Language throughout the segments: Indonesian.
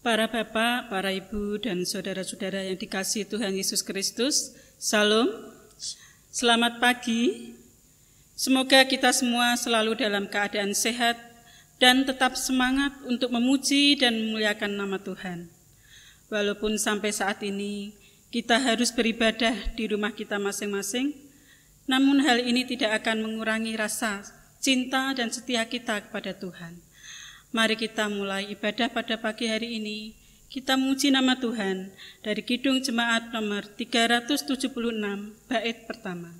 Para bapak, para ibu, dan saudara-saudara yang dikasihi Tuhan Yesus Kristus, Salam, selamat pagi. Semoga kita semua selalu dalam keadaan sehat dan tetap semangat untuk memuji dan memuliakan nama Tuhan. Walaupun sampai saat ini kita harus beribadah di rumah kita masing-masing, namun hal ini tidak akan mengurangi rasa cinta dan setia kita kepada Tuhan. Mari kita mulai ibadah pada pagi hari ini. Kita memuji nama Tuhan dari Kidung Jemaat nomor 376, bait pertama.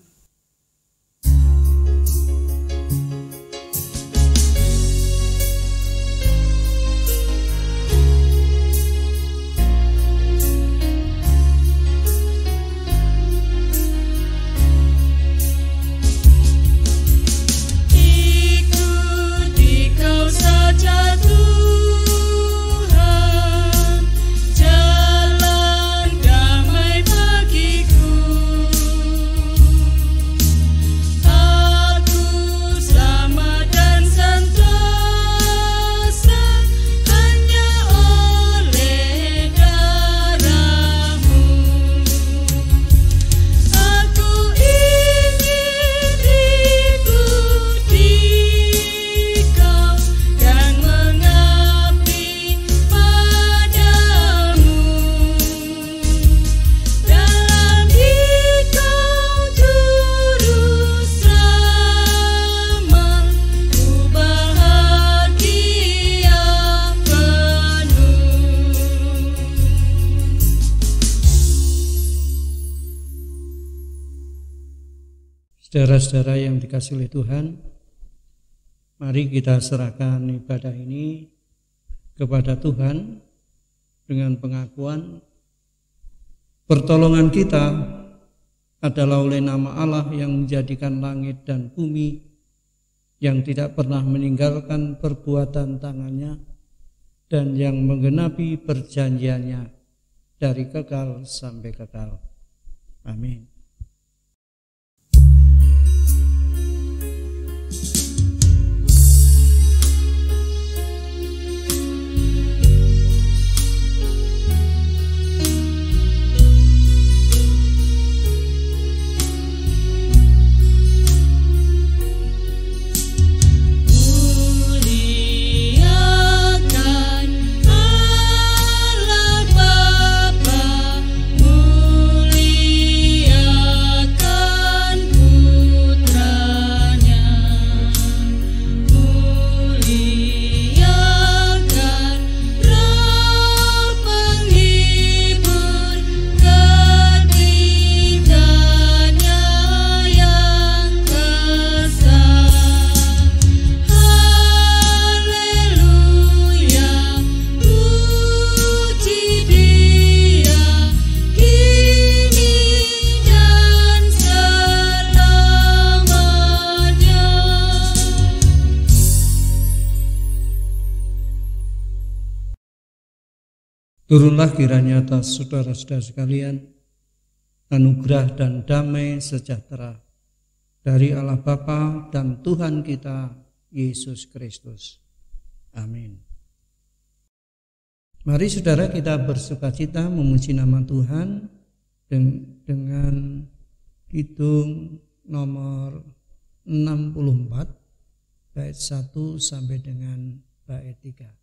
Saudara-saudara yang dikasihi oleh Tuhan, mari kita serahkan ibadah ini kepada Tuhan dengan pengakuan pertolongan kita adalah oleh nama Allah yang menjadikan langit dan bumi, yang tidak pernah meninggalkan perbuatan tangannya dan yang menggenapi perjanjiannya dari kekal sampai kekal. Amin. Turunlah kiranya atas saudara-saudara sekalian anugerah dan damai sejahtera dari Allah Bapa dan Tuhan kita Yesus Kristus. Amin. Mari saudara kita bersukacita memuji nama Tuhan dengan Kidung nomor 64 bait 1 sampai dengan bait 3.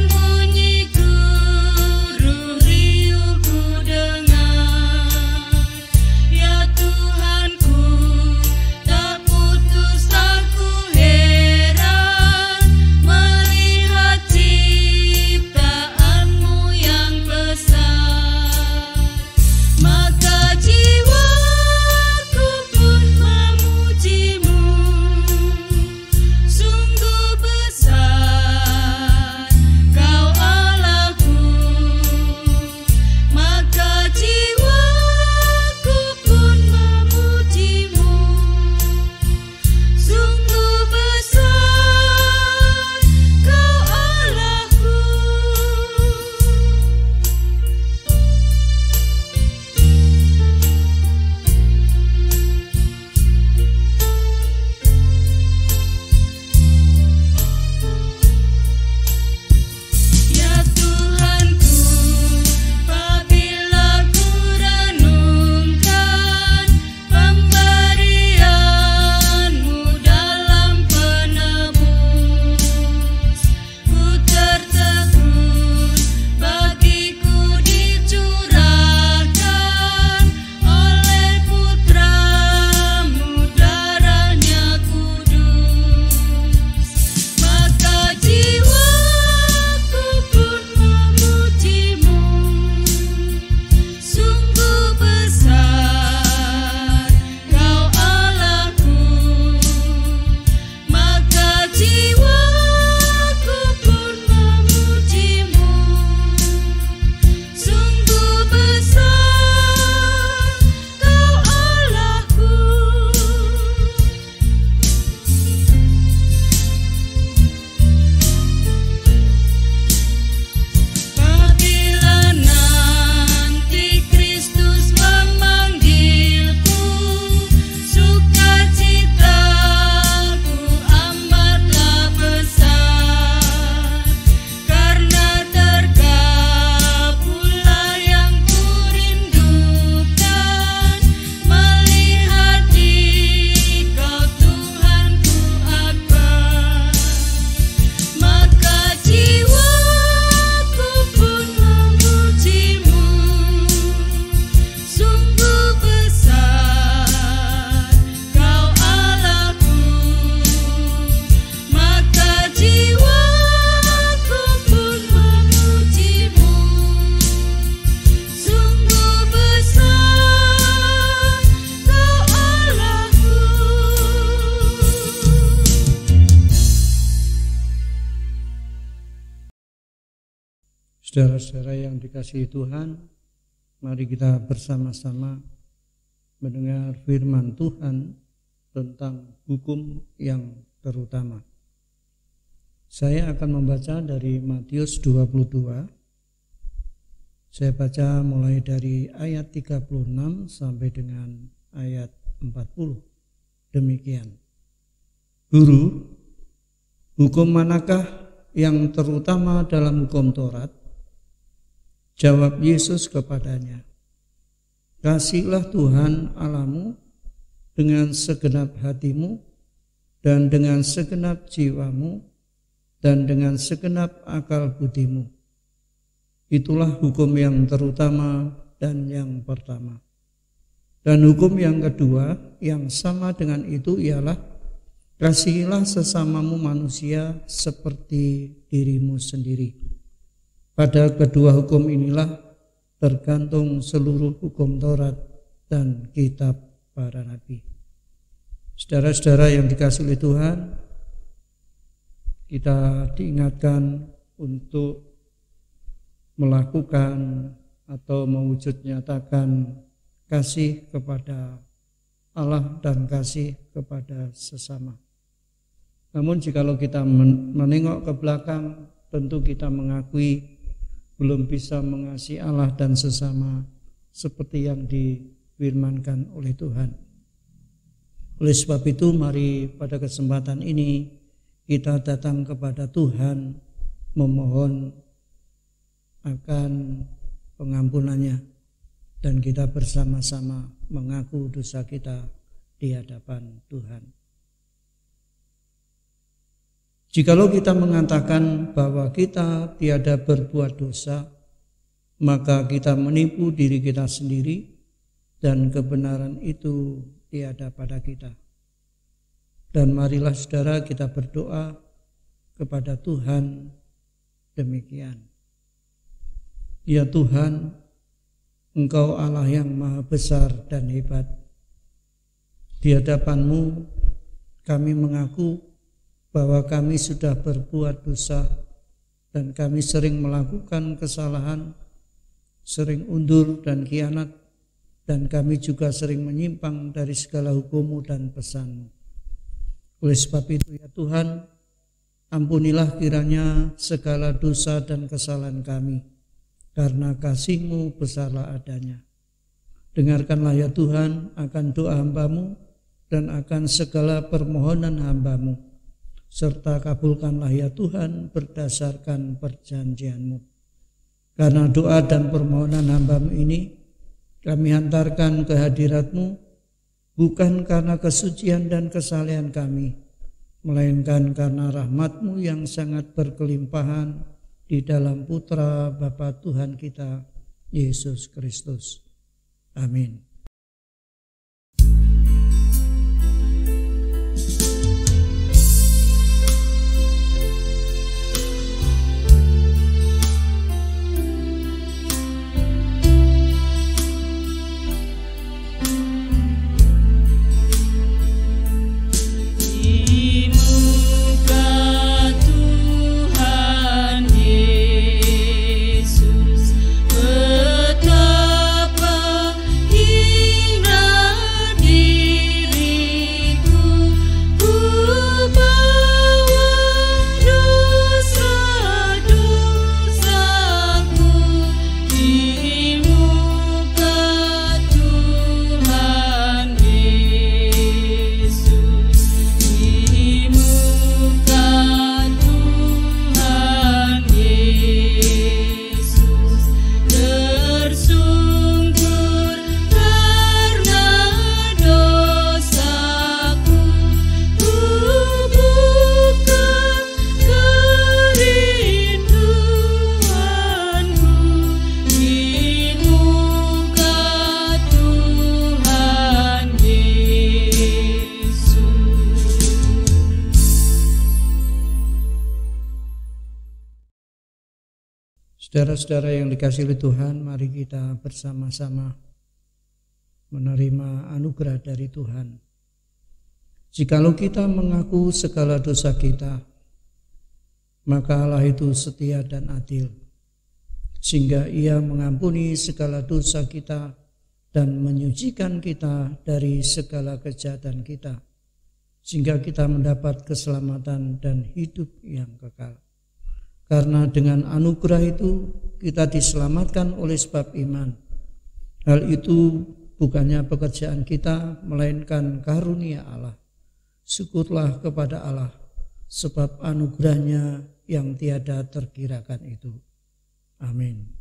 Bunyi guru riuh ku dengar. Saudara-saudara yang dikasihi Tuhan, mari kita bersama-sama mendengar firman Tuhan tentang hukum yang terutama. Saya akan membaca dari Matius 22. Saya baca mulai dari ayat 36 sampai dengan ayat 40. Demikian. Guru, hukum manakah yang terutama dalam hukum Taurat? Jawab Yesus kepadanya, kasihlah Tuhan Allahmu dengan segenap hatimu dan dengan segenap jiwamu dan dengan segenap akal budimu. Itulah hukum yang terutama dan yang pertama. Dan hukum yang kedua yang sama dengan itu ialah kasihilah sesamamu manusia seperti dirimu sendiri. Pada kedua hukum inilah tergantung seluruh hukum Taurat dan kitab para nabi. Saudara-saudara yang dikasihi oleh Tuhan, kita diingatkan untuk melakukan atau mewujud nyatakan kasih kepada Allah dan kasih kepada sesama. Namun jikalau kita menengok ke belakang, tentu kita mengakui belum bisa mengasihi Allah dan sesama seperti yang difirmankan oleh Tuhan. Oleh sebab itu, mari pada kesempatan ini kita datang kepada Tuhan memohon akan pengampunannya dan kita bersama-sama mengaku dosa kita di hadapan Tuhan. Jikalau kita mengatakan bahwa kita tiada berbuat dosa, maka kita menipu diri kita sendiri dan kebenaran itu tiada pada kita. Dan marilah saudara kita berdoa kepada Tuhan demikian. Ya Tuhan, Engkau Allah yang maha besar dan hebat. Di hadapan-Mu kami mengaku bahwa kami sudah berbuat dosa dan kami sering melakukan kesalahan, sering undur dan khianat, dan kami juga sering menyimpang dari segala hukum-Mu dan pesan-Mu. Oleh sebab itu ya Tuhan, ampunilah kiranya segala dosa dan kesalahan kami, karena kasih-Mu besarlah adanya. Dengarkanlah ya Tuhan akan doa hamba-Mu dan akan segala permohonan hamba-Mu, serta kabulkanlah ya Tuhan berdasarkan perjanjian-Mu. Karena doa dan permohonan hamba-Mu ini kami hantarkan ke hadirat-Mu, bukan karena kesucian dan kesalehan kami, melainkan karena rahmat-Mu yang sangat berkelimpahan di dalam Putra Bapa Tuhan kita, Yesus Kristus. Amin. Saudara-saudara yang dikasihi oleh Tuhan, mari kita bersama-sama menerima anugerah dari Tuhan. Jikalau kita mengaku segala dosa kita, maka Allah itu setia dan adil, sehingga Ia mengampuni segala dosa kita dan menyucikan kita dari segala kejahatan kita, sehingga kita mendapat keselamatan dan hidup yang kekal. Karena dengan anugerah itu kita diselamatkan oleh sebab iman. Hal itu bukannya pekerjaan kita, melainkan karunia Allah. Syukurlah kepada Allah, sebab anugerahnya yang tiada terkirakan itu. Amin.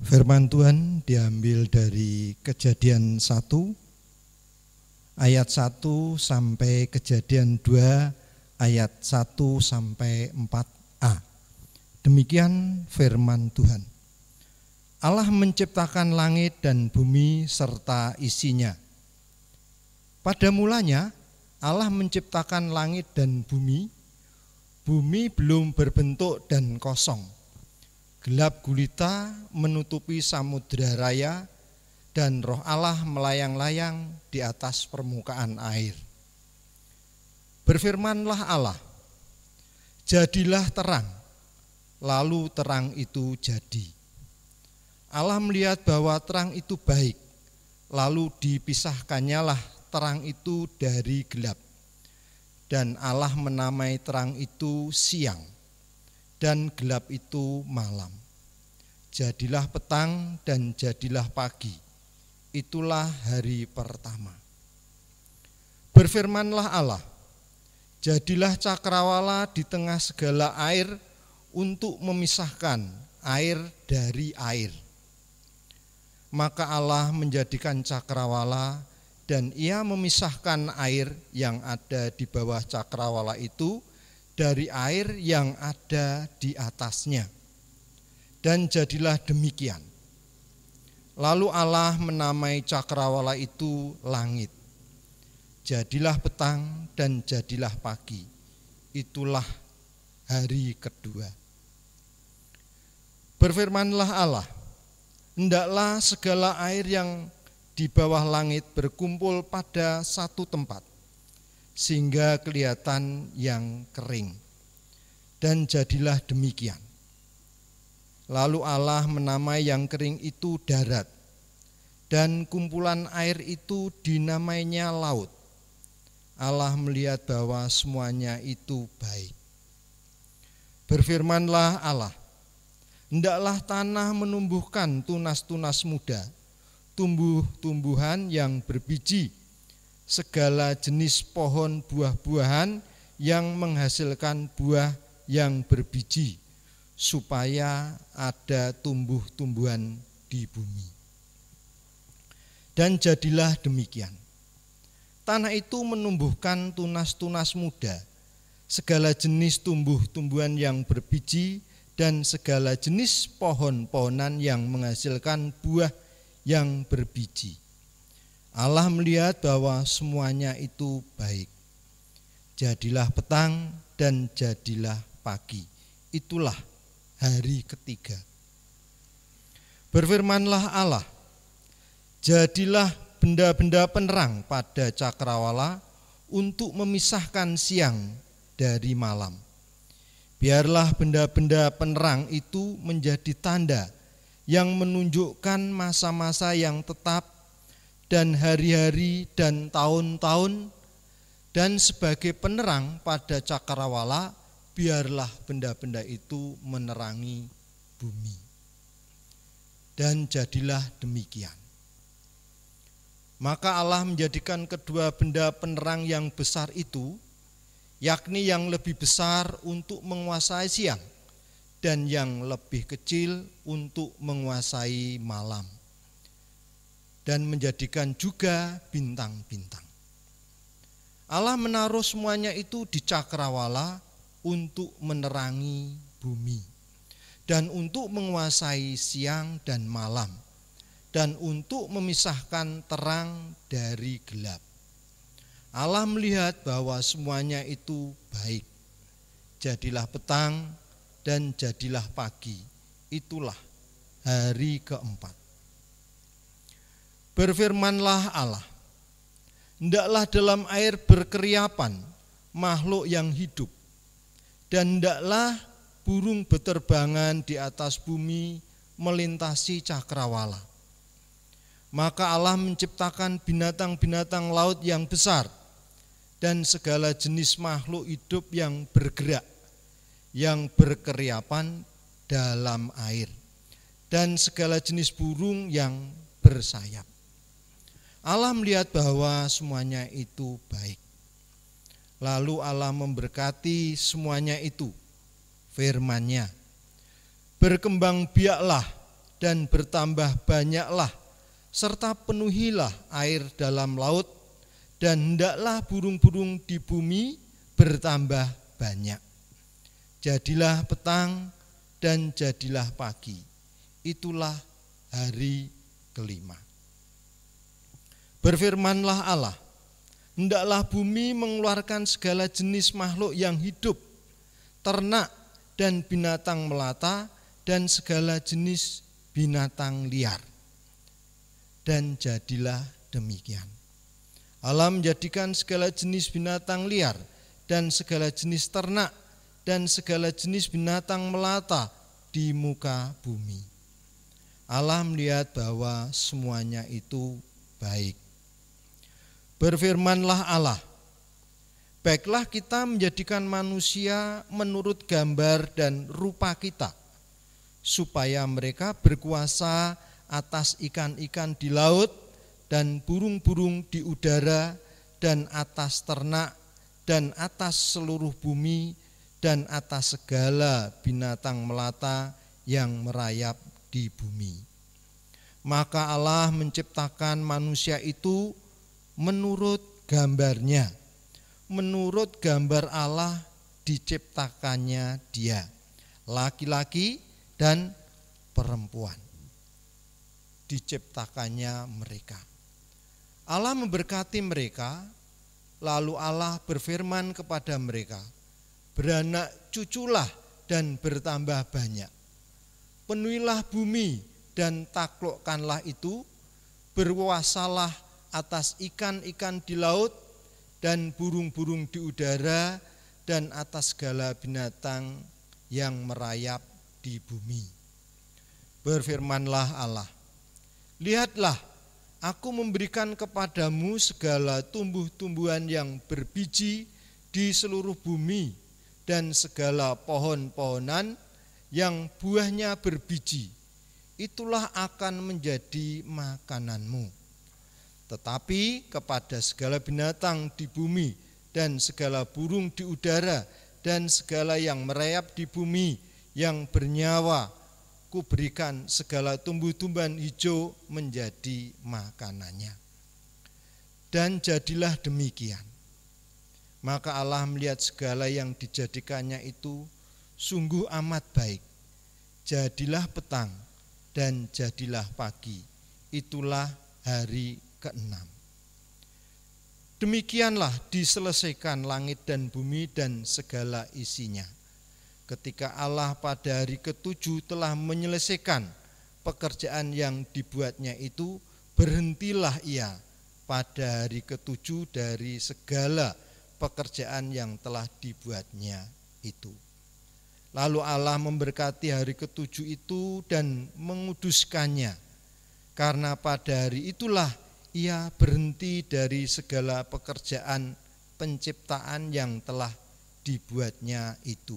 Firman Tuhan diambil dari Kejadian 1 ayat 1 sampai Kejadian 2 ayat 1 sampai 4a. Demikian firman Tuhan. Allah menciptakan langit dan bumi serta isinya. Pada mulanya Allah menciptakan langit dan bumi. Bumi belum berbentuk dan kosong. Gelap gulita menutupi samudera raya dan roh Allah melayang-layang di atas permukaan air. Berfirmanlah Allah, jadilah terang, lalu terang itu jadi. Allah melihat bahwa terang itu baik, lalu dipisahkannyalah terang itu dari gelap. Dan Allah menamai terang itu siang, dan gelap itu malam. Jadilah petang dan jadilah pagi. Itulah hari pertama. Berfirmanlah Allah, jadilah cakrawala di tengah segala air untuk memisahkan air dari air. Maka Allah menjadikan cakrawala dan Ia memisahkan air yang ada di bawah cakrawala itu dari air yang ada di atasnya. Dan jadilah demikian. Lalu Allah menamai cakrawala itu langit. Jadilah petang dan jadilah pagi. Itulah hari kedua. Berfirmanlah Allah, hendaklah segala air yang di bawah langit berkumpul pada satu tempat, sehingga kelihatan yang kering. Dan jadilah demikian. Lalu Allah menamai yang kering itu darat, dan kumpulan air itu dinamainya laut. Allah melihat bahwa semuanya itu baik. Berfirmanlah Allah, hendaklah tanah menumbuhkan tunas-tunas muda, tumbuh-tumbuhan yang berbiji, segala jenis pohon buah-buahan yang menghasilkan buah yang berbiji, supaya ada tumbuh-tumbuhan di bumi. Dan jadilah demikian. Tanah itu menumbuhkan tunas-tunas muda, segala jenis tumbuh-tumbuhan yang berbiji, dan segala jenis pohon-pohonan yang menghasilkan buah yang berbiji. Allah melihat bahwa semuanya itu baik. Jadilah petang dan jadilah pagi. Itulah hari ketiga. Berfirmanlah Allah, jadilah benda-benda penerang pada cakrawala untuk memisahkan siang dari malam. Biarlah benda-benda penerang itu menjadi tanda yang menunjukkan masa-masa yang tetap dan hari-hari dan tahun-tahun, dan sebagai penerang pada cakrawala biarlah benda-benda itu menerangi bumi. Dan jadilah demikian. Maka Allah menjadikan kedua benda penerang yang besar itu, yakni yang lebih besar untuk menguasai siang dan yang lebih kecil untuk menguasai malam, dan menjadikan juga bintang-bintang. Allah menaruh semuanya itu di cakrawala untuk menerangi bumi, dan untuk menguasai siang dan malam, dan untuk memisahkan terang dari gelap. Allah melihat bahwa semuanya itu baik. Jadilah petang dan jadilah pagi. Itulah hari keempat. Berfirmanlah Allah, hendaklah dalam air berkeriapan makhluk yang hidup, dan hendaklah burung beterbangan di atas bumi melintasi cakrawala. Maka Allah menciptakan binatang-binatang laut yang besar dan segala jenis makhluk hidup yang bergerak, yang berkeriapan dalam air, dan segala jenis burung yang bersayap. Allah melihat bahwa semuanya itu baik. Lalu Allah memberkati semuanya itu. Firman-Nya, berkembang biaklah dan bertambah banyaklah, serta penuhilah air dalam laut, dan hendaklah burung-burung di bumi bertambah banyak. Jadilah petang dan jadilah pagi. Itulah hari kelima. Berfirmanlah Allah, hendaklah bumi mengeluarkan segala jenis makhluk yang hidup, ternak dan binatang melata, dan segala jenis binatang liar. Dan jadilah demikian. Allah menjadikan segala jenis binatang liar, dan segala jenis ternak, dan segala jenis binatang melata di muka bumi. Allah melihat bahwa semuanya itu baik. Berfirmanlah Allah, baiklah kita menjadikan manusia menurut gambar dan rupa kita, supaya mereka berkuasa atas ikan-ikan di laut dan burung-burung di udara dan atas ternak dan atas seluruh bumi dan atas segala binatang melata yang merayap di bumi. Maka Allah menciptakan manusia itu menurut gambarnya. Menurut gambar Allah diciptakannya dia, laki-laki dan perempuan. Diciptakannya mereka. Allah memberkati mereka, lalu Allah berfirman kepada mereka, beranak cuculah dan bertambah banyak. Penuhilah bumi dan taklukkanlah itu, berkuasalah atas ikan-ikan di laut dan burung-burung di udara dan atas segala binatang yang merayap di bumi. Berfirmanlah Allah, lihatlah, aku memberikan kepadamu segala tumbuh-tumbuhan yang berbiji di seluruh bumi dan segala pohon-pohonan yang buahnya berbiji. Itulah akan menjadi makananmu. Tetapi kepada segala binatang di bumi dan segala burung di udara dan segala yang merayap di bumi yang bernyawa, kuberikan segala tumbuh-tumbuhan hijau menjadi makanannya. Dan jadilah demikian. Maka Allah melihat segala yang dijadikannya itu sungguh amat baik. jadilah petang dan jadilah pagi. Itulah hari ke-6. Demikianlah diselesaikan langit dan bumi dan segala isinya. Ketika Allah pada hari ke-7 telah menyelesaikan pekerjaan yang dibuatnya itu, berhentilah ia pada hari ke-7 dari segala pekerjaan yang telah dibuatnya itu. Lalu Allah memberkati hari ke-7 itu dan menguduskannya, karena pada hari itulah ia berhenti dari segala pekerjaan penciptaan yang telah dibuatnya itu.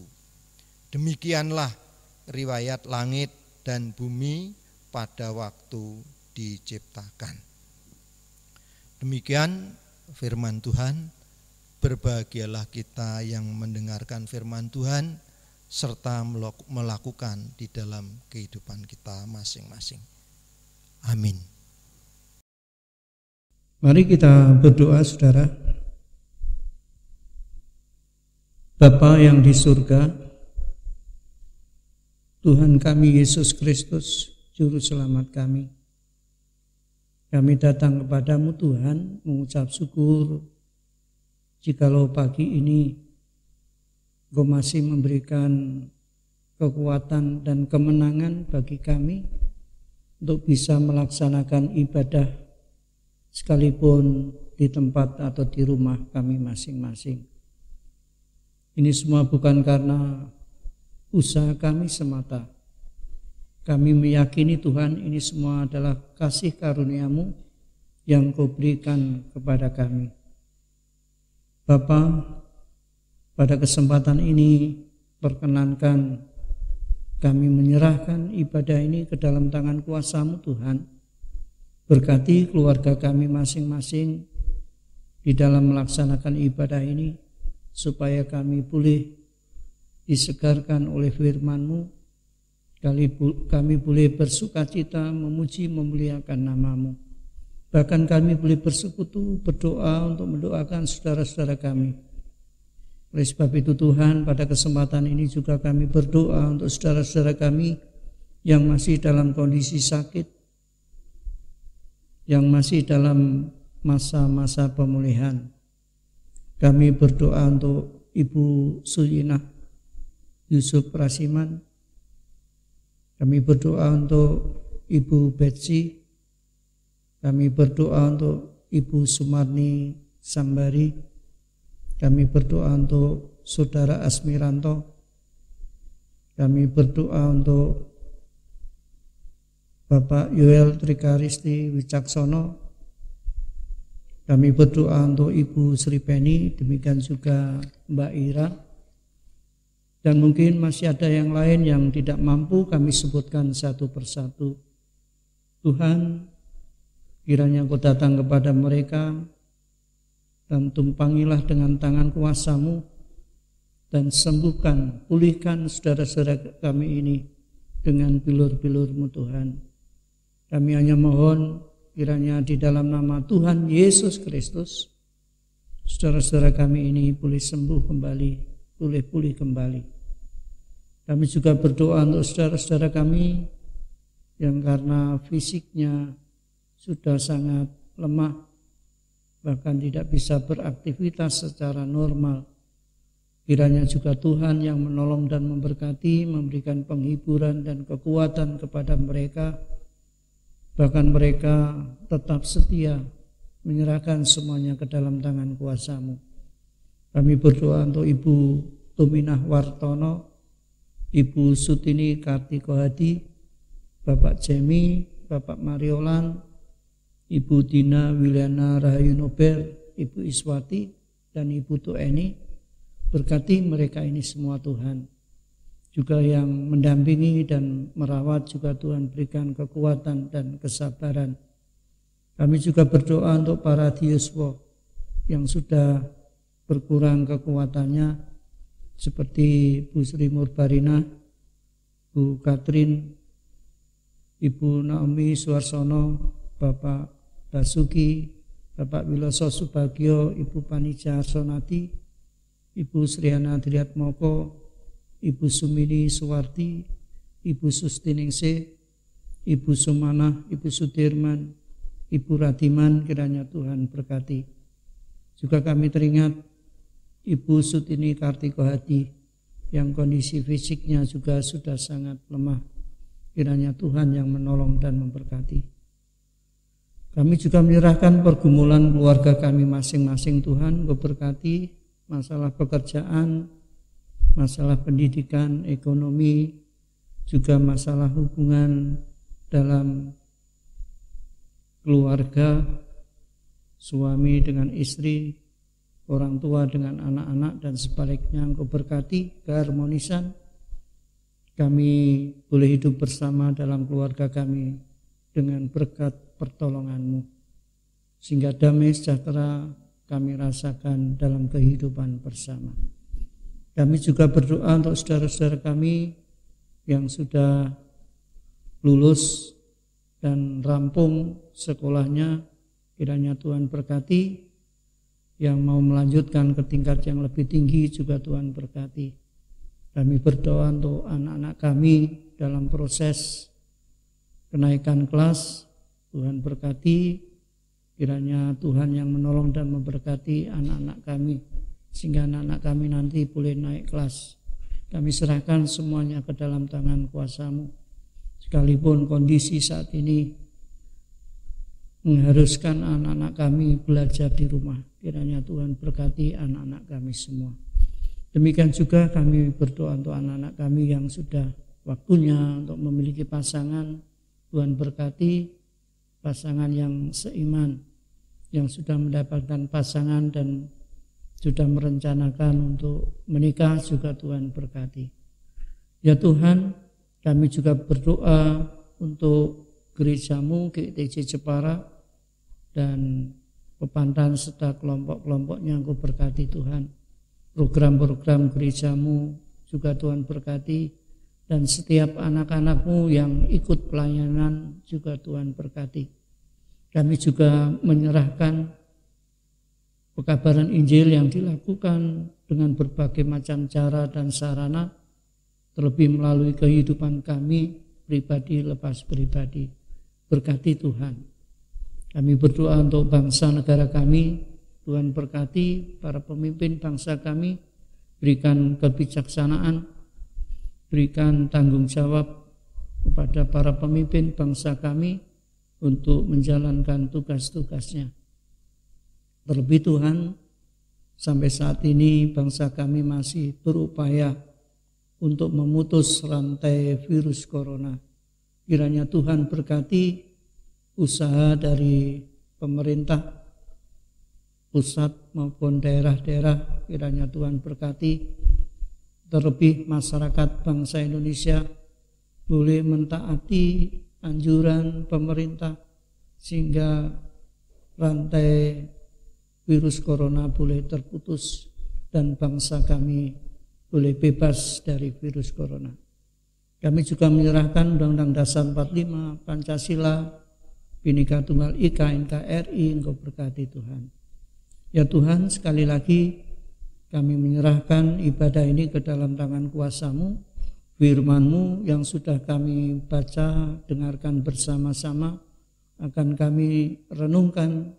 Demikianlah riwayat langit dan bumi pada waktu diciptakan. Demikian firman Tuhan. Berbahagialah kita yang mendengarkan firman Tuhan serta melakukan di dalam kehidupan kita masing-masing. Amin. Mari kita berdoa, saudara. Bapa yang di surga, Tuhan kami Yesus Kristus, Juru Selamat kami. Kami datang kepadamu Tuhan, mengucap syukur jikalau pagi ini Engkau masih memberikan kekuatan dan kemenangan bagi kami untuk bisa melaksanakan ibadah sekalipun di tempat atau di rumah kami masing-masing. Ini semua bukan karena usaha kami semata. Kami meyakini Tuhan, ini semua adalah kasih karunia-Mu yang Kau berikan kepada kami. Bapa, pada kesempatan ini perkenankan kami menyerahkan ibadah ini ke dalam tangan kuasa-Mu Tuhan. Berkati keluarga kami masing-masing di dalam melaksanakan ibadah ini, supaya kami boleh disegarkan oleh firman-Mu, kami boleh bersukacita memuji memuliakan nama-Mu. Bahkan kami boleh bersekutu berdoa untuk mendoakan saudara-saudara kami. Oleh sebab itu Tuhan, pada kesempatan ini juga kami berdoa untuk saudara-saudara kami yang masih dalam kondisi sakit, yang masih dalam masa-masa pemulihan. Kami berdoa untuk Ibu Suyinah Yusuf Rasiman. Kami berdoa untuk Ibu Betsy. Kami berdoa untuk Ibu Sumarni Sambari. Kami berdoa untuk Saudara Asmiranto. Kami berdoa untuk Bapak Yoel Trikaristi Wicaksono. Kami berdoa untuk Ibu Sri Penny, demikian juga Mbak Ira. Dan mungkin masih ada yang lain yang tidak mampu kami sebutkan satu persatu. Tuhan, kiranya Engkau datang kepada mereka dan tumpangilah dengan tangan kuasa-Mu dan sembuhkan, pulihkan saudara-saudara kami ini dengan bilur-bilur-Mu Tuhan. Kami hanya mohon kiranya di dalam nama Tuhan Yesus Kristus, saudara-saudara kami ini boleh sembuh kembali, boleh pulih kembali. Kami juga berdoa untuk saudara-saudara kami yang karena fisiknya sudah sangat lemah, bahkan tidak bisa beraktivitas secara normal. Kiranya juga Tuhan yang menolong dan memberkati, memberikan penghiburan dan kekuatan kepada mereka. Bahkan mereka tetap setia menyerahkan semuanya ke dalam tangan kuasa-Mu. Kami berdoa untuk Ibu Tuminah Wartono, Ibu Sutini Kartikohadi, Bapak Jemi, Bapak Mariolan, Ibu Dina Wiliana Rahayu Nobel, Ibu Iswati, dan Ibu Tueni. Berkati mereka ini semua Tuhan. Juga yang mendampingi dan merawat juga Tuhan berikan kekuatan dan kesabaran. Kami juga berdoa untuk para diuswa yang sudah berkurang kekuatannya, seperti Bu Sri Murbarina, Bu Katrin, Ibu Naomi Suarsono, Bapak Basuki, Bapak Wiloso Subagio, Ibu Panija Arsonati, Ibu Sriana Triatmoko, Ibu Sumini Suwarti, Ibu Sustiningsih, Ibu Sumanah, Ibu Sudirman, Ibu Radiman, kiranya Tuhan berkati. Juga kami teringat Ibu Sutini Kartiko Hadi yang kondisi fisiknya juga sudah sangat lemah. Kiranya Tuhan yang menolong dan memberkati. Kami juga menyerahkan pergumulan keluarga kami masing-masing. Tuhan memberkati masalah pekerjaan, masalah pendidikan, ekonomi, juga masalah hubungan dalam keluarga, suami dengan istri, orang tua dengan anak-anak, dan sebaliknya. Engkau berkati keharmonisan kami boleh hidup bersama dalam keluarga kami dengan berkat pertolongan-Mu, sehingga damai sejahtera kami rasakan dalam kehidupan bersama. Kami juga berdoa untuk saudara-saudara kami yang sudah lulus dan rampung sekolahnya, kiranya Tuhan berkati. Yang mau melanjutkan ke tingkat yang lebih tinggi juga Tuhan berkati. Kami berdoa untuk anak-anak kami dalam proses kenaikan kelas, Tuhan berkati. Kiranya Tuhan yang menolong dan memberkati anak-anak kami, sehingga anak-anak kami nanti boleh naik kelas. Kami serahkan semuanya ke dalam tangan kuasa-Mu. Sekalipun kondisi saat ini mengharuskan anak-anak kami belajar di rumah, kiranya Tuhan berkati anak-anak kami semua. Demikian juga kami berdoa untuk anak-anak kami yang sudah waktunya untuk memiliki pasangan. Tuhan berkati pasangan yang seiman, yang sudah mendapatkan pasangan dan sudah merencanakan untuk menikah, juga Tuhan berkati. Ya Tuhan, kami juga berdoa untuk gereja-Mu, GTJ Jepara, dan Pepantan serta kelompok-kelompoknya. Engkau berkati Tuhan. Program-program gereja-Mu juga Tuhan berkati, dan setiap anak-anak-Mu yang ikut pelayanan juga Tuhan berkati. Kami juga menyerahkan pekabaran Injil yang dilakukan dengan berbagai macam cara dan sarana, terlebih melalui kehidupan kami pribadi lepas pribadi. Berkati Tuhan. Kami berdoa untuk bangsa negara kami. Tuhan berkati para pemimpin bangsa kami, berikan kebijaksanaan, berikan tanggung jawab kepada para pemimpin bangsa kami untuk menjalankan tugas-tugasnya. Terlebih Tuhan, sampai saat ini bangsa kami masih berupaya untuk memutus rantai virus corona. Kiranya Tuhan berkati usaha dari pemerintah pusat maupun daerah-daerah, kiranya Tuhan berkati. Terlebih masyarakat bangsa Indonesia boleh mentaati anjuran pemerintah, sehingga rantai virus corona boleh terputus dan bangsa kami boleh bebas dari virus corona. Kami juga menyerahkan Undang-Undang Dasar 45, Pancasila, Bhinneka Tunggal Ika, NKRI. Engkau berkati Tuhan. Ya Tuhan, sekali lagi kami menyerahkan ibadah ini ke dalam tangan kuasa-Mu, firman-Mu yang sudah kami baca, dengarkan bersama-sama, akan kami renungkan.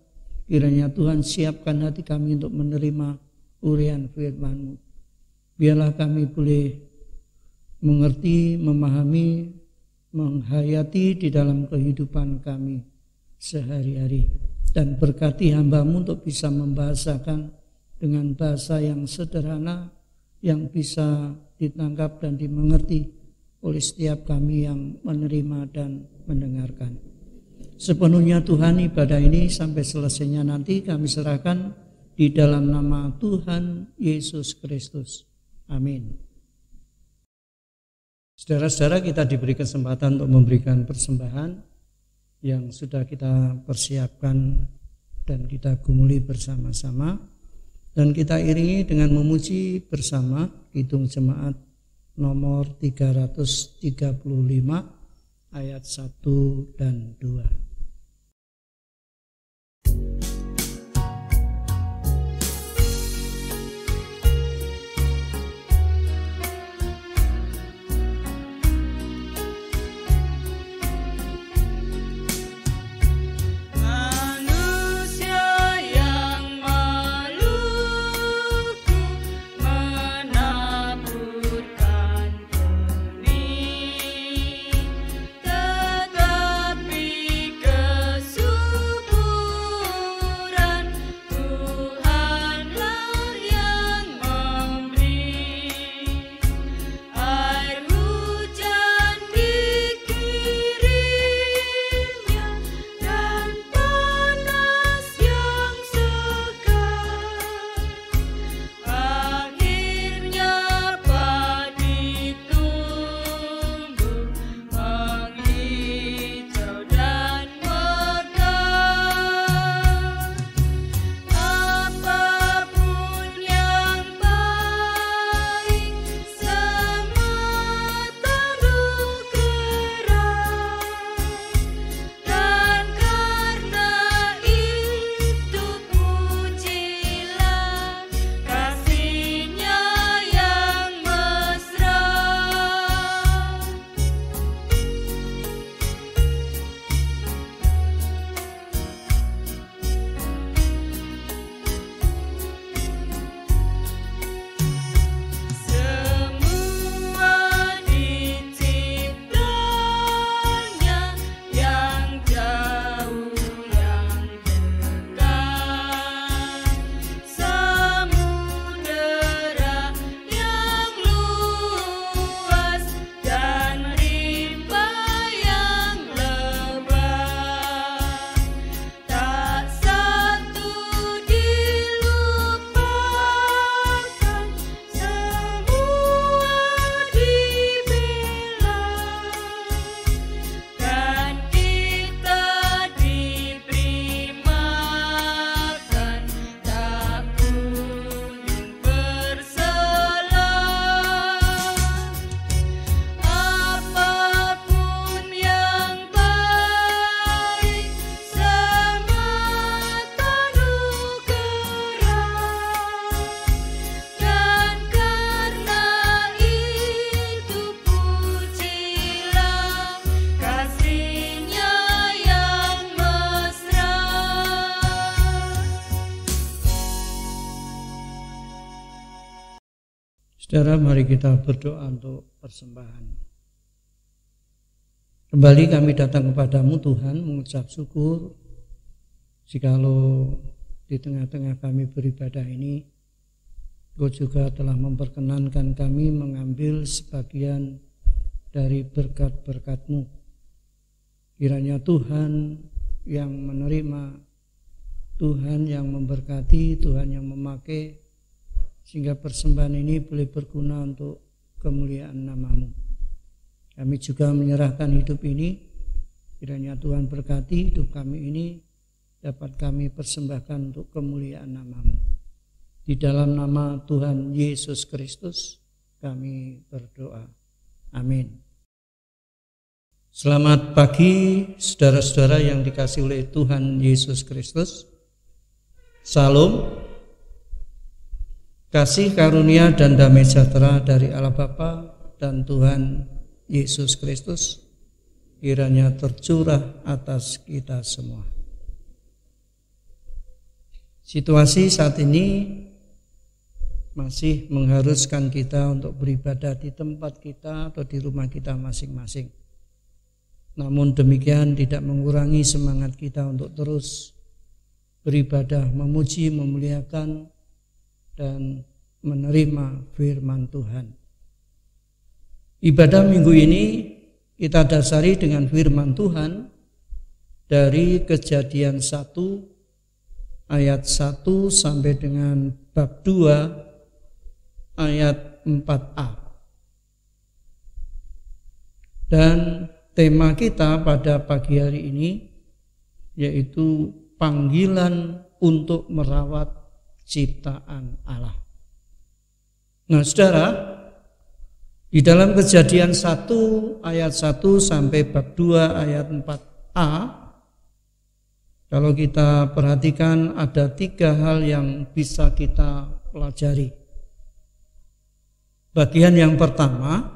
Kiranya Tuhan siapkan hati kami untuk menerima urian firman-Mu. Biarlah kami boleh mengerti, memahami, menghayati di dalam kehidupan kami sehari-hari. Dan berkati hamba-Mu untuk bisa membahasakan dengan bahasa yang sederhana, yang bisa ditangkap dan dimengerti oleh setiap kami yang menerima dan mendengarkan. Sepenuhnya Tuhan, ibadah ini sampai selesainya nanti kami serahkan di dalam nama Tuhan Yesus Kristus. Amin. Saudara-saudara, kita diberi kesempatan untuk memberikan persembahan yang sudah kita persiapkan dan kita gumuli bersama-sama, dan kita iringi dengan memuji bersama Kidung Jemaat nomor 335 ayat 1 dan 2. Saudara, mari kita berdoa untuk persembahan. Kembali kami datang kepadamu Tuhan, mengucap syukur jikalau di tengah-tengah kami beribadah ini Engkau juga telah memperkenankan kami mengambil sebagian dari berkat-berkat-Mu. Kiranya Tuhan yang menerima, Tuhan yang memberkati, Tuhan yang memakai, sehingga persembahan ini boleh berguna untuk kemuliaan nama-Mu. Kami juga menyerahkan hidup ini, kiranya Tuhan berkati hidup kami ini, dapat kami persembahkan untuk kemuliaan nama-Mu. Di dalam nama Tuhan Yesus Kristus kami berdoa. Amin. Selamat pagi saudara-saudara yang dikasihi oleh Tuhan Yesus Kristus. Salam. Kasih karunia dan damai sejahtera dari Allah Bapa dan Tuhan Yesus Kristus kiranya tercurah atas kita semua. Situasi saat ini masih mengharuskan kita untuk beribadah di tempat kita atau di rumah kita masing-masing. Namun demikian tidak mengurangi semangat kita untuk terus beribadah, memuji, memuliakan, dan menerima firman Tuhan. Ibadah minggu ini kita dasari dengan firman Tuhan dari Kejadian 1 ayat 1 sampai dengan bab 2 ayat 4a. Dan tema kita pada pagi hari ini yaitu panggilan untuk merawat ciptaan Allah. Nah, saudara, di dalam Kejadian 1 ayat 1 sampai bab 2 ayat 4a, kalau kita perhatikan ada 3 hal yang bisa kita pelajari. Bagian yang pertama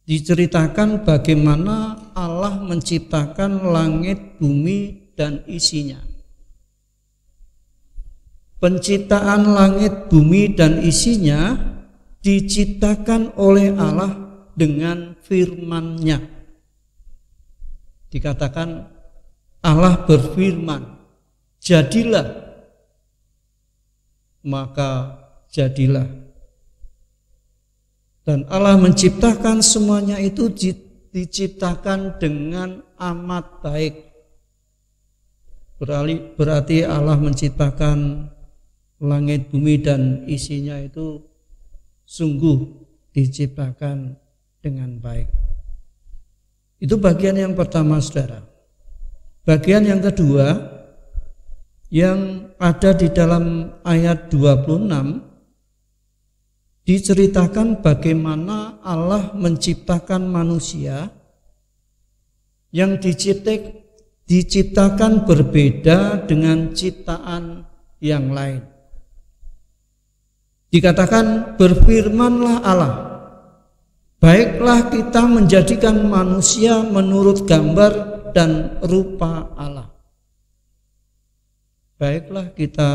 diceritakan bagaimana Allah menciptakan langit, bumi, dan isinya. Penciptaan langit, bumi, dan isinya diciptakan oleh Allah dengan firman-Nya. Dikatakan Allah berfirman, jadilah, maka jadilah. Dan Allah menciptakan semuanya itu diciptakan dengan amat baik. Berarti Allah menciptakan langit, bumi, dan isinya itu sungguh diciptakan dengan baik. Itu bagian yang pertama, saudara. Bagian yang kedua yang ada di dalam ayat 26 diceritakan bagaimana Allah menciptakan manusia yang diciptakan berbeda dengan ciptaan yang lain. Dikatakan berfirmanlah Allah, baiklah kita menjadikan manusia menurut gambar dan rupa Allah. Baiklah kita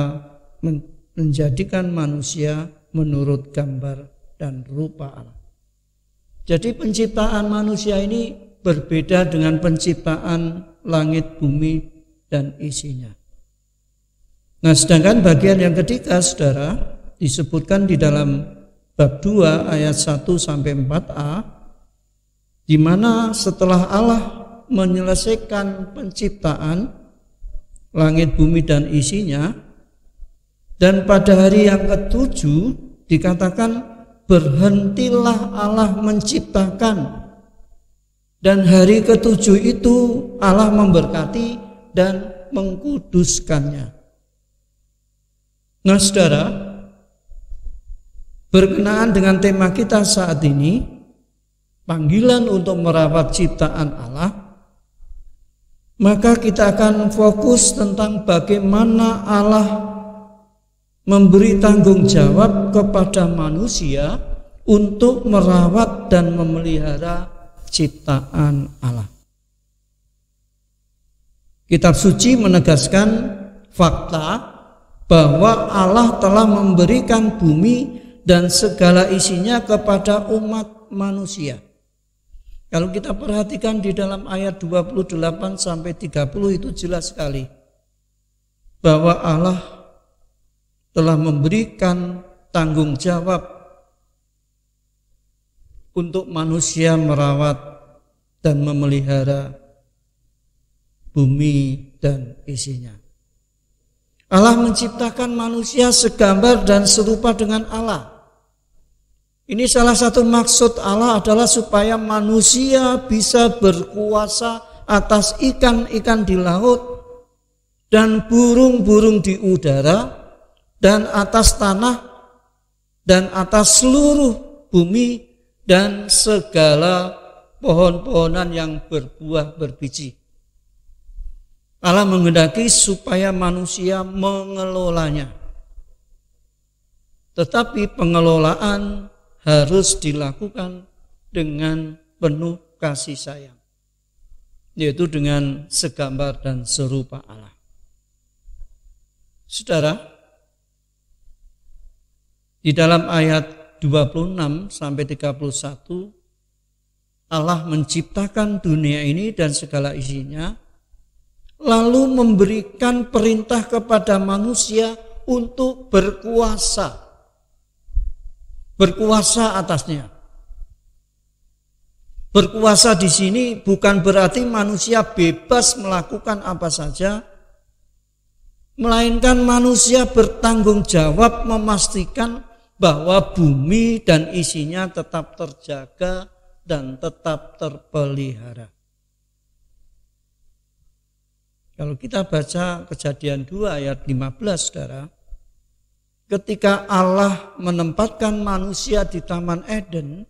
menjadikan manusia menurut gambar dan rupa Allah. Jadi penciptaan manusia ini berbeda dengan penciptaan langit, bumi, dan isinya. Nah, sedangkan bagian yang ketiga, saudara, disebutkan di dalam bab 2 ayat 1 sampai 4a, di mana setelah Allah menyelesaikan penciptaan langit, bumi, dan isinya, dan pada hari yang ke-7 dikatakan berhentilah Allah menciptakan. Dan hari ke-7 itu Allah memberkati dan mengkuduskannya. Nah, saudara, berkenaan dengan tema kita saat ini, panggilan untuk merawat ciptaan Allah, maka kita akan fokus tentang bagaimana Allah memberi tanggung jawab kepada manusia untuk merawat dan memelihara ciptaan Allah. Kitab suci menegaskan fakta bahwa Allah telah memberikan bumi dan segala isinya kepada umat manusia. Kalau kita perhatikan di dalam ayat 28 sampai 30 itu jelas sekali bahwa Allah telah memberikan tanggung jawab untuk manusia merawat dan memelihara bumi dan isinya. Allah menciptakan manusia segambar dan serupa dengan Allah. Ini salah satu maksud Allah adalah supaya manusia bisa berkuasa atas ikan-ikan di laut dan burung-burung di udara dan atas tanah dan atas seluruh bumi dan segala pohon-pohonan yang berbuah berbiji. Allah menghendaki supaya manusia mengelolanya. Tetapi pengelolaan harus dilakukan dengan penuh kasih sayang, yaitu dengan segambar dan serupa Allah. Saudara, di dalam ayat 26 sampai 31 Allah menciptakan dunia ini dan segala isinya, lalu memberikan perintah kepada manusia untuk berkuasa atasnya. Berkuasa di sini bukan berarti manusia bebas melakukan apa saja, melainkan manusia bertanggung jawab memastikan bahwa bumi dan isinya tetap terjaga dan tetap terpelihara. Kalau kita baca Kejadian 2 ayat 15, saudara, ketika Allah menempatkan manusia di Taman Eden,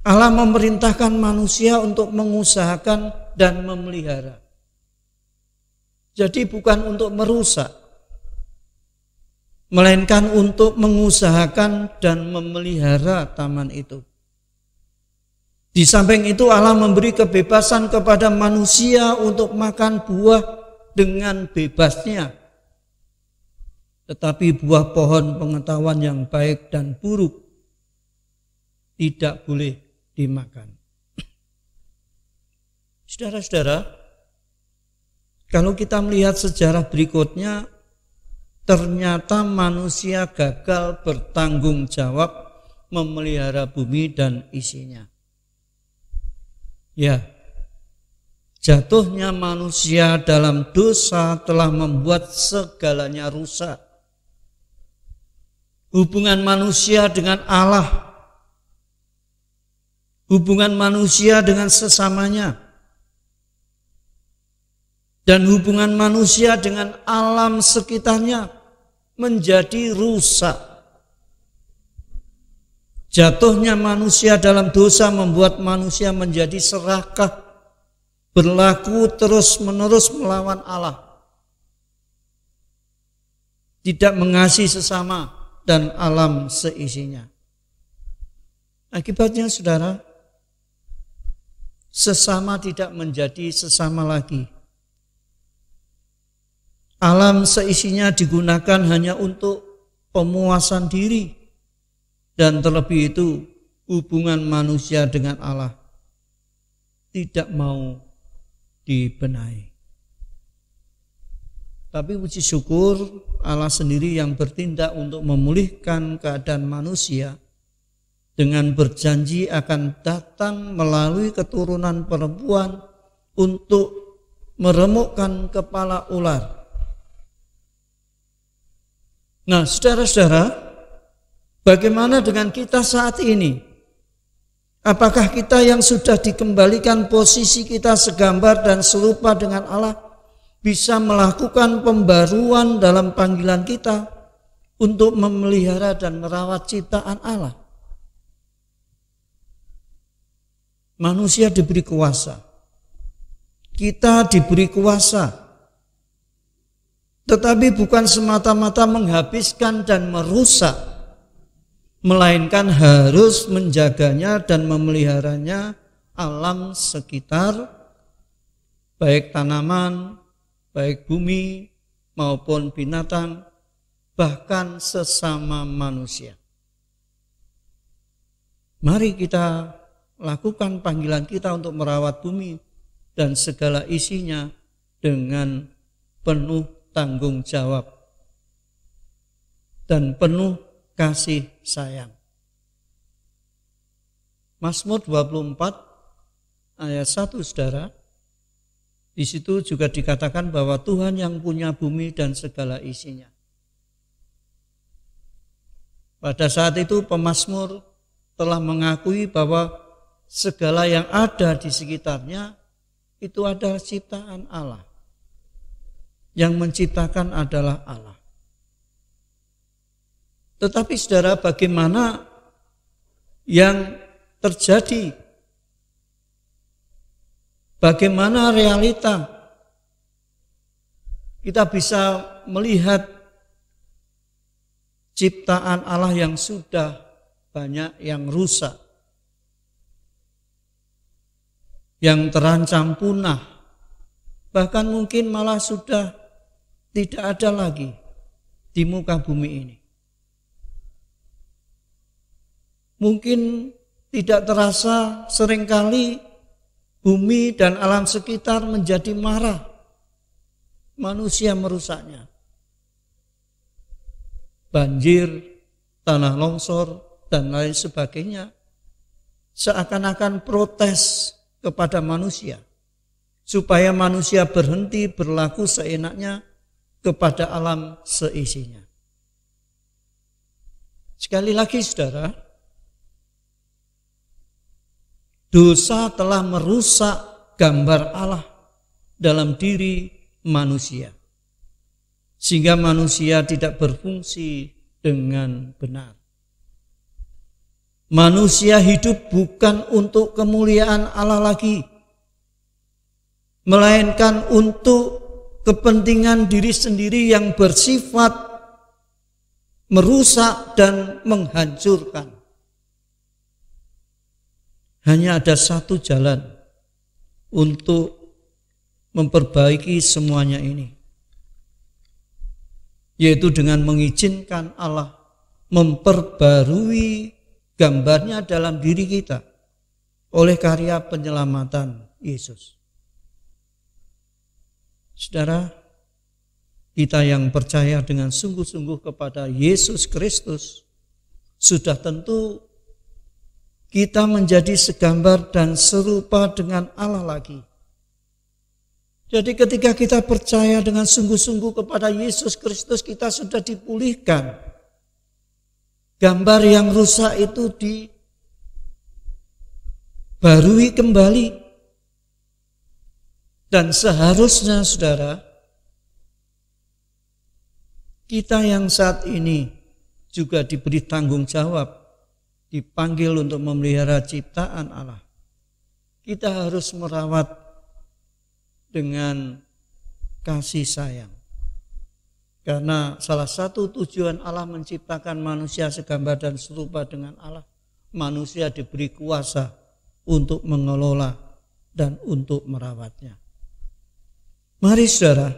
Allah memerintahkan manusia untuk mengusahakan dan memelihara. Jadi bukan untuk merusak, melainkan untuk mengusahakan dan memelihara taman itu. Di samping itu Allah memberi kebebasan kepada manusia untuk makan buah dengan bebasnya. Tetapi buah pohon pengetahuan yang baik dan buruk tidak boleh dimakan. Saudara-saudara, kalau kita melihat sejarah berikutnya, ternyata manusia gagal bertanggung jawab memelihara bumi dan isinya. Ya, jatuhnya manusia dalam dosa telah membuat segalanya rusak. Hubungan manusia dengan Allah, hubungan manusia dengan sesamanya, dan hubungan manusia dengan alam sekitarnya menjadi rusak. Jatuhnya manusia dalam dosa membuat manusia menjadi serakah, berlaku terus-menerus melawan Allah, tidak mengasihi sesama dan alam seisinya. Akibatnya, saudara, sesama tidak menjadi sesama lagi. Alam seisinya digunakan hanya untuk pemuasan diri. Dan terlebih itu, hubungan manusia dengan Allah tidak mau dibenahi. Tapi puji syukur Allah sendiri yang bertindak untuk memulihkan keadaan manusia dengan berjanji akan datang melalui keturunan perempuan untuk meremukkan kepala ular. Nah, saudara-saudara, bagaimana dengan kita saat ini? Apakah kita yang sudah dikembalikan posisi kita segambar dan serupa dengan Allah bisa melakukan pembaruan dalam panggilan kita untuk memelihara dan merawat ciptaan Allah? Manusia diberi kuasa, kita diberi kuasa, tetapi bukan semata-mata menghabiskan dan merusak, melainkan harus menjaganya dan memeliharanya alam sekitar, baik tanaman, baik bumi maupun binatang, bahkan sesama manusia. Mari kita lakukan panggilan kita untuk merawat bumi dan segala isinya dengan penuh tanggung jawab dan penuh kasih sayang. Mazmur 24 ayat 1, saudara, di situ juga dikatakan bahwa Tuhan yang punya bumi dan segala isinya. Pada saat itu pemazmur telah mengakui bahwa segala yang ada di sekitarnya itu adalah ciptaan Allah. Yang menciptakan adalah Allah. Tetapi saudara, bagaimana yang terjadi? Bagaimana realita? Kita bisa melihat ciptaan Allah yang sudah banyak yang rusak, yang terancam punah, bahkan mungkin malah sudah tidak ada lagi di muka bumi ini. Mungkin tidak terasa seringkali bumi dan alam sekitar menjadi marah. Manusia merusaknya. Banjir, tanah longsor, dan lain sebagainya. Seakan-akan protes kepada manusia. Supaya manusia berhenti berlaku seenaknya kepada alam seisinya. Sekali lagi saudara, dosa telah merusak gambar Allah dalam diri manusia. Sehingga manusia tidak berfungsi dengan benar. Manusia hidup bukan untuk kemuliaan Allah lagi, melainkan untuk kepentingan diri sendiri yang bersifat merusak dan menghancurkan. Hanya ada satu jalan untuk memperbaiki semuanya ini, yaitu dengan mengizinkan Allah memperbarui gambarnya dalam diri kita oleh karya penyelamatan Yesus. Saudara, kita yang percaya dengan sungguh-sungguh kepada Yesus Kristus, sudah tentu kita menjadi segambar dan serupa dengan Allah lagi. Jadi ketika kita percaya dengan sungguh-sungguh kepada Yesus Kristus, kita sudah dipulihkan. Gambar yang rusak itu dibarui kembali. Dan seharusnya saudara, kita yang saat ini juga diberi tanggung jawab, dipanggil untuk memelihara ciptaan Allah. Kita harus merawat dengan kasih sayang. Karena salah satu tujuan Allah menciptakan manusia segambar dan serupa dengan Allah, manusia diberi kuasa untuk mengelola dan untuk merawatnya. Mari saudara,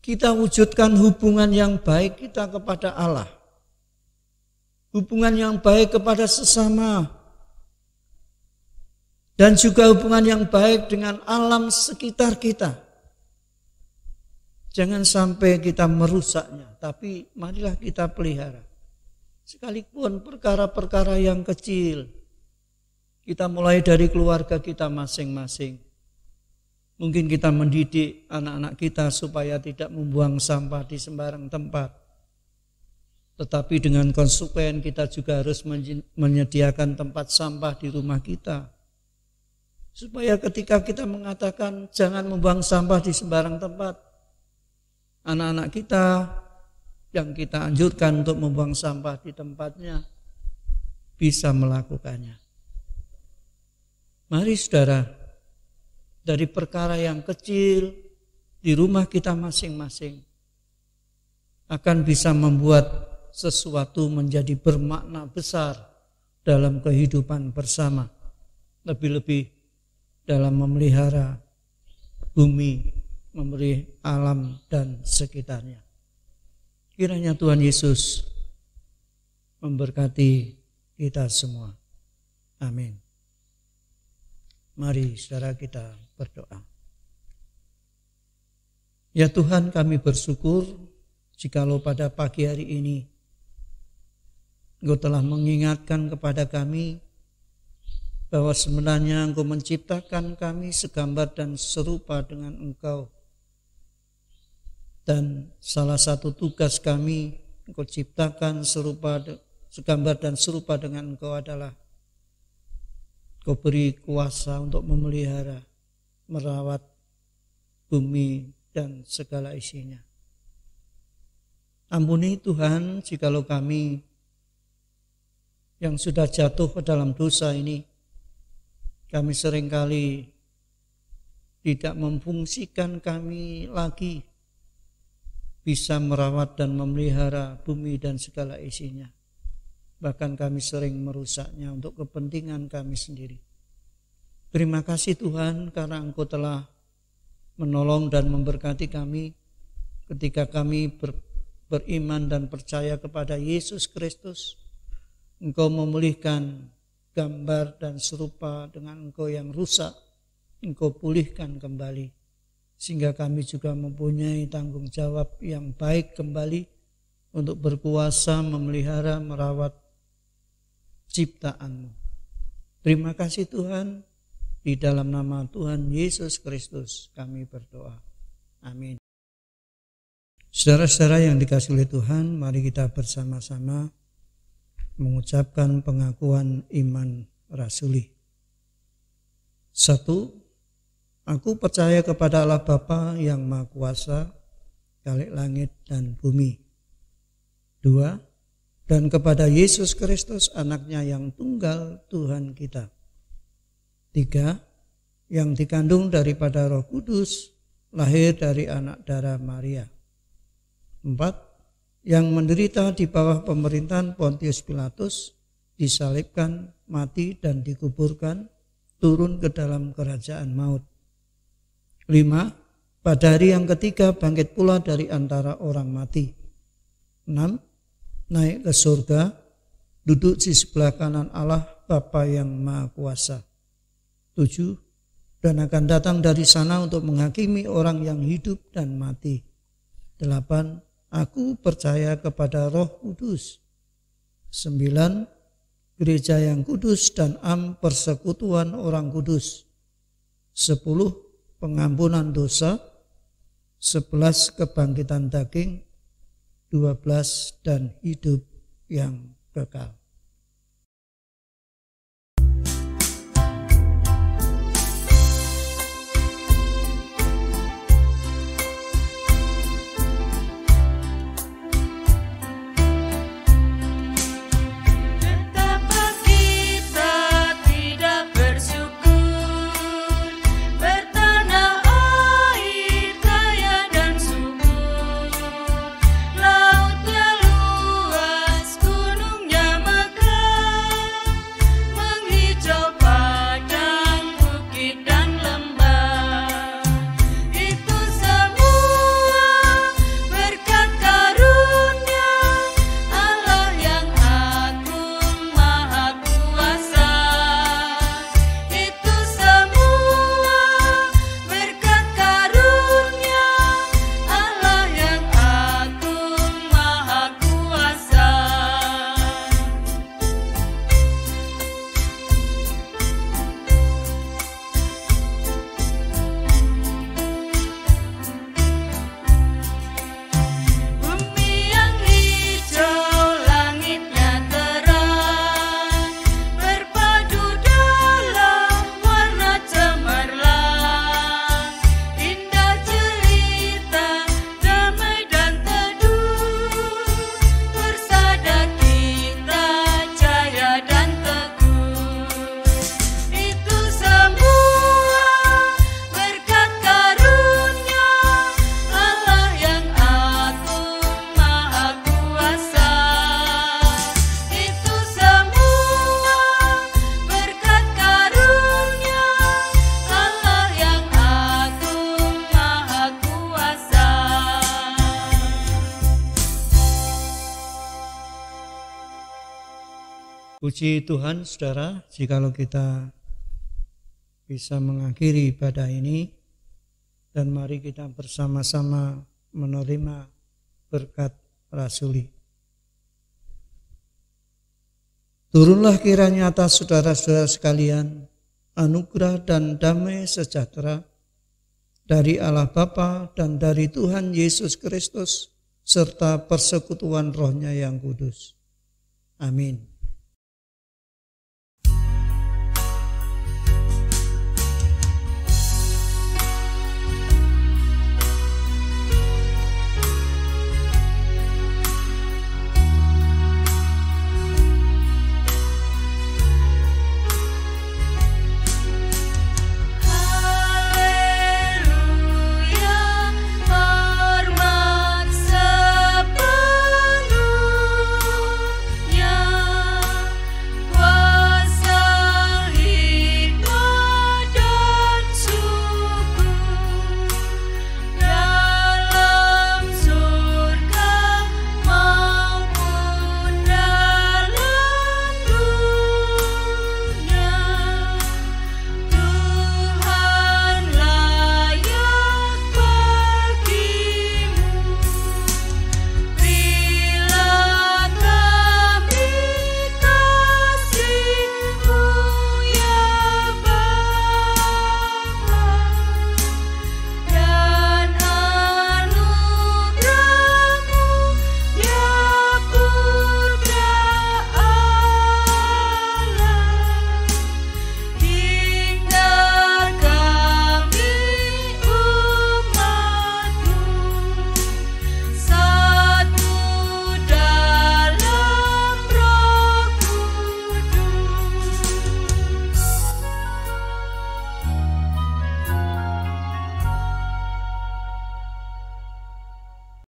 kita wujudkan hubungan yang baik kita kepada Allah. Hubungan yang baik kepada sesama. Dan juga hubungan yang baik dengan alam sekitar kita. Jangan sampai kita merusaknya, tapi marilah kita pelihara. Sekalipun perkara-perkara yang kecil, kita mulai dari keluarga kita masing-masing. Mungkin kita mendidik anak-anak kita supaya tidak membuang sampah di sembarang tempat. Tetapi dengan konsekuen kita juga harus menyediakan tempat sampah di rumah kita. Supaya ketika kita mengatakan jangan membuang sampah di sembarang tempat, anak-anak kita yang kita anjurkan untuk membuang sampah di tempatnya bisa melakukannya. Mari saudara, dari perkara yang kecil di rumah kita masing-masing akan bisa membuat sesuatu menjadi bermakna besar dalam kehidupan bersama. Lebih-lebih dalam memelihara bumi, memelihara alam dan sekitarnya. Kiranya Tuhan Yesus memberkati kita semua. Amin. Mari saudara kita berdoa. Ya Tuhan, kami bersyukur jikalau pada pagi hari ini Engkau telah mengingatkan kepada kami bahwa sebenarnya Engkau menciptakan kami segambar dan serupa dengan Engkau. Dan salah satu tugas kami Engkau ciptakan segambar dan serupa dengan Engkau adalah Engkau beri kuasa untuk memelihara, merawat bumi dan segala isinya. Ampuni Tuhan jikalau kami yang sudah jatuh ke dalam dosa ini, kami seringkali tidak memfungsikan kami lagi bisa merawat dan memelihara bumi dan segala isinya. Bahkan kami sering merusaknya untuk kepentingan kami sendiri. Terima kasih Tuhan karena Engkau telah menolong dan memberkati kami ketika kami beriman dan percaya kepada Yesus Kristus. Engkau memulihkan gambar dan serupa dengan Engkau yang rusak, Engkau pulihkan kembali. Sehingga kami juga mempunyai tanggung jawab yang baik kembali untuk berkuasa memelihara, merawat ciptaan-Mu. Terima kasih Tuhan, di dalam nama Tuhan Yesus Kristus kami berdoa. Amin. Saudara-saudara yang dikasihi oleh Tuhan, mari kita bersama-sama mengucapkan pengakuan iman rasuli. 1. Aku percaya kepada Allah Bapa yang Maha Kuasa, Khalik langit dan bumi. 2. Dan kepada Yesus Kristus anaknya yang tunggal Tuhan kita. 3. Yang dikandung daripada Roh Kudus, lahir dari anak darah Maria. 4. Yang menderita di bawah pemerintahan Pontius Pilatus, disalibkan, mati dan dikuburkan, turun ke dalam kerajaan maut. 5. Pada hari yang ketiga bangkit pula dari antara orang mati. 6. Naik ke surga, duduk di sebelah kanan Allah Bapa yang Maha Kuasa. 7. Dan akan datang dari sana untuk menghakimi orang yang hidup dan mati. 8. Aku percaya kepada Roh Kudus. 9. Gereja yang kudus dan persekutuan orang kudus. 10. Pengampunan dosa. 11. Kebangkitan daging. 12. Dan hidup yang kekal. Lautnya luas, gunungnya Puji Tuhan, saudara, jikalau kita bisa mengakhiri ibadah ini, dan mari kita bersama-sama menerima berkat rasuli. Turunlah kiranya atas saudara-saudara sekalian anugerah dan damai sejahtera dari Allah Bapa dan dari Tuhan Yesus Kristus serta persekutuan Roh-Nya yang kudus. Amin.